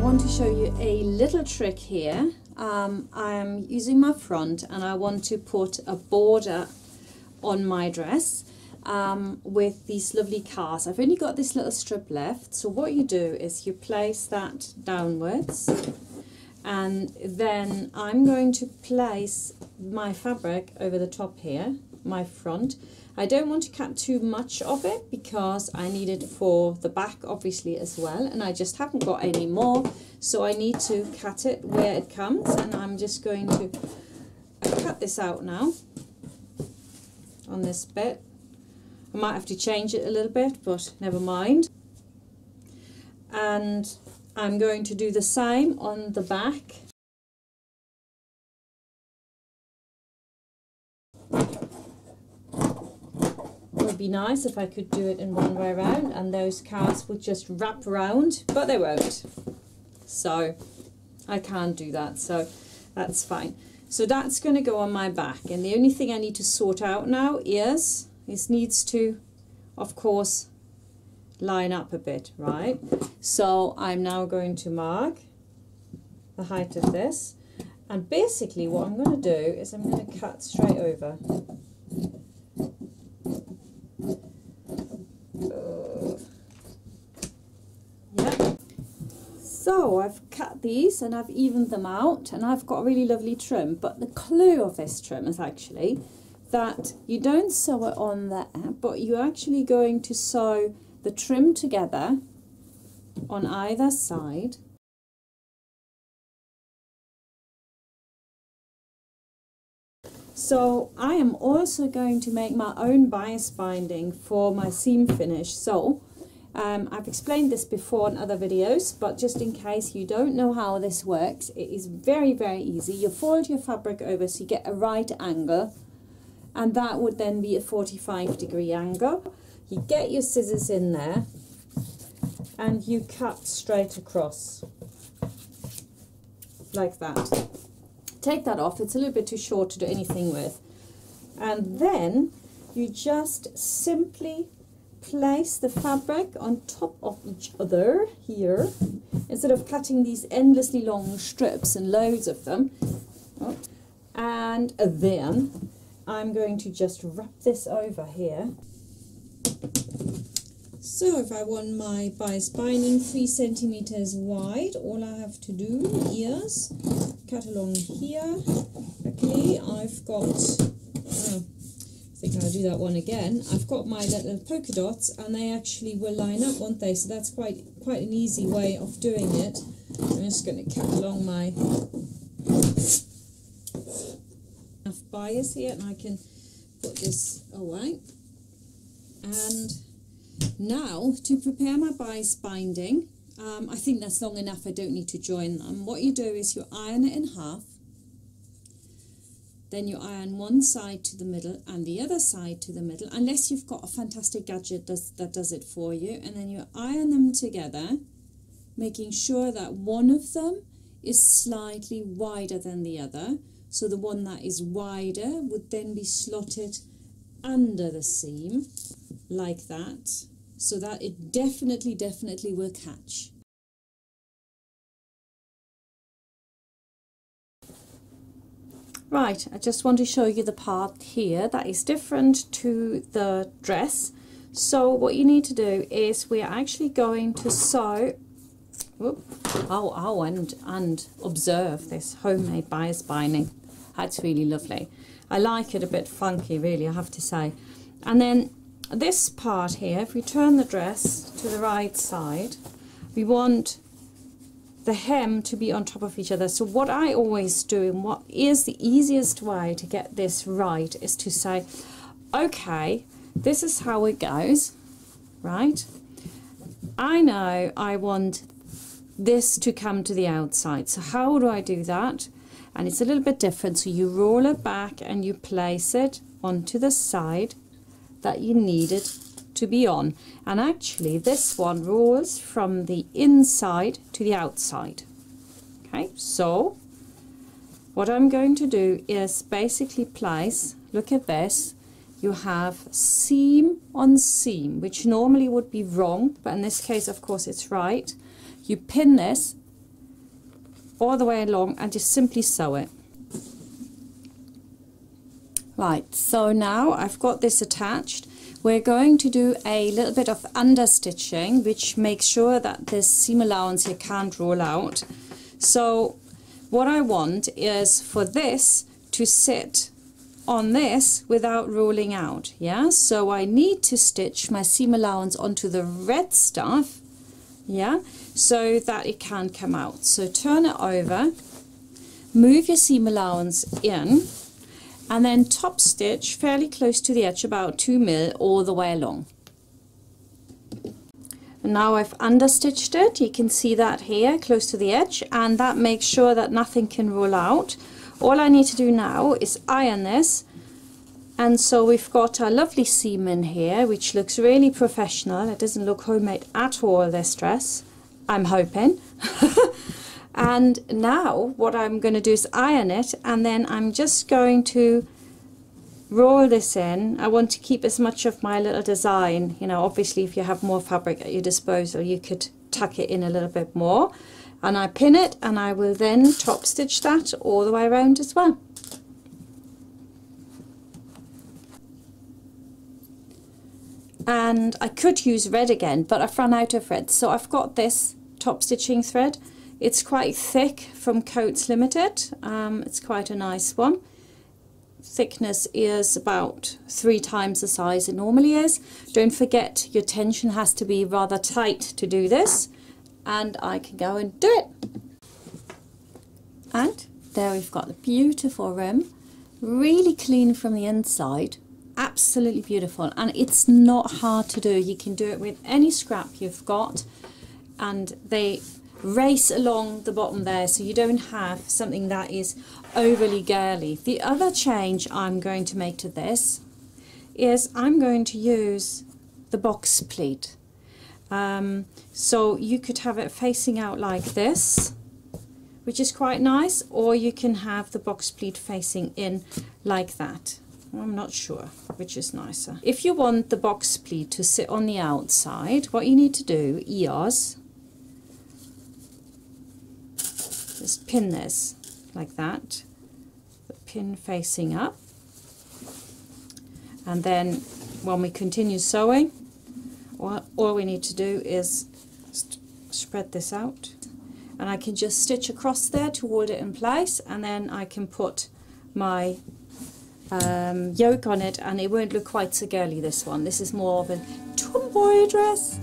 want to show you a little trick here. I'm using my front and I want to put a border on my dress with these lovely cars. I've only got this little strip left, so what you do is you place that downwards, and then I'm going to place my fabric over the top here, my front. I don't want to cut too much of it because I need it for the back obviously as well, and I just haven't got any more, so I need to cut it where it comes, and I'm just going to cut this out now on this bit. I might have to change it a little bit, but never mind. And I'm going to do the same on the back. It would be nice if I could do it in one way around and those cars would just wrap around, but they won't. So I can't do that, so that's fine. So that's going to go on my back, and the only thing I need to sort out now is this needs to, of course, line up a bit, right? So I'm now going to mark the height of this, and basically what I'm going to do is I'm going to cut straight over. Yeah. So I've cut these and I've evened them out, and I've got a really lovely trim, but the clue of this trim is actually that you don't sew it on there, but you're actually going to sew the trim together on either side. So I am also going to make my own bias binding for my seam finish. So I've explained this before in other videos, but just in case you don't know how this works, it is very, very easy. You fold your fabric over so you get a right angle, and that would then be a 45-degree angle. You get your scissors in there and you cut straight across like that. Take that off, it's a little bit too short to do anything with. And then you just simply place the fabric on top of each other here, instead of cutting these endlessly long strips and loads of them. And then I'm going to just wrap this over here. So if I want my bias binding 3 centimeters wide, all I have to do is cut along here. Okay, I've got, I think I'll do that one again. I've got my little polka dots, and they actually will line up, won't they? So that's quite an easy way of doing it. I'm just going to cut along my bias here, and I can put this away. And now to prepare my bias binding, I think that's long enough, I don't need to join them. What you do is you iron it in half, then you iron one side to the middle and the other side to the middle, unless you've got a fantastic gadget that does it for you, and then you iron them together, making sure that one of them is slightly wider than the other. So the one that is wider would then be slotted under the seam like that, so that it definitely will catch. Right, I just want to show you the part here that is different to the dress. So what you need to do is we're actually going to sew, and observe this homemade bias binding. That's really lovely. I like it a bit funky, really, I have to say. And then this part here, if we turn the dress to the right side, we want the hem to be on top of each other. So what I always do, and what is the easiest way to get this right, is to say, okay, this is how it goes, right? I know I want this to come to the outside, so how do I do that? And it's a little bit different. So you roll it back and you place it onto the side that you need it to be on. And actually this one rolls from the inside to the outside. Okay, so what I'm going to do is basically place, look at this, you have seam on seam, which normally would be wrong, but in this case of course it's right. You pin this all the way along and just simply sew it. Right, so now I've got this attached. We're going to do a little bit of understitching, which makes sure that this seam allowance here can't roll out. So what I want is for this to sit on this without rolling out. Yeah, so I need to stitch my seam allowance onto the red stuff, yeah, so that it can come out. So turn it over, move your seam allowance in, and then top stitch fairly close to the edge, about 2 mil all the way along. And now I've understitched it. You can see that here close to the edge, and that makes sure that nothing can roll out. All I need to do now is iron this, and so we've got our lovely seam in here, which looks really professional. It doesn't look homemade at all, this dress, I'm hoping. And now what I'm going to do is iron it, and then I'm just going to roll this in. I want to keep as much of my little design, you know, obviously if you have more fabric at your disposal you could tuck it in a little bit more. And I pin it, and I will then top stitch that all the way around as well. And I could use red again, but I've run out of red, so I've got this top stitching thread. It's quite thick from Coats Limited. It's quite a nice one. Thickness is about 3 times the size it normally is. Don't forget your tension has to be rather tight to do this, and I can go and do it. And there we've got the beautiful rim, really clean from the inside, absolutely beautiful, and it's not hard to do. You can do it with any scrap you've got, and they race along the bottom there, so you don't have something that is overly girly. The other change I'm going to make to this is I'm going to use the box pleat. So you could have it facing out like this, which is quite nice, or you can have the box pleat facing in like that. I'm not sure which is nicer. If you want the box pleat to sit on the outside, what you need to do is just pin this like that, the pin facing up, and then when we continue sewing, all we need to do is spread this out, and I can just stitch across there to hold it in place, and then I can put my yoke on it, and it won't look quite so girly, this one. This is more of a tomboy dress.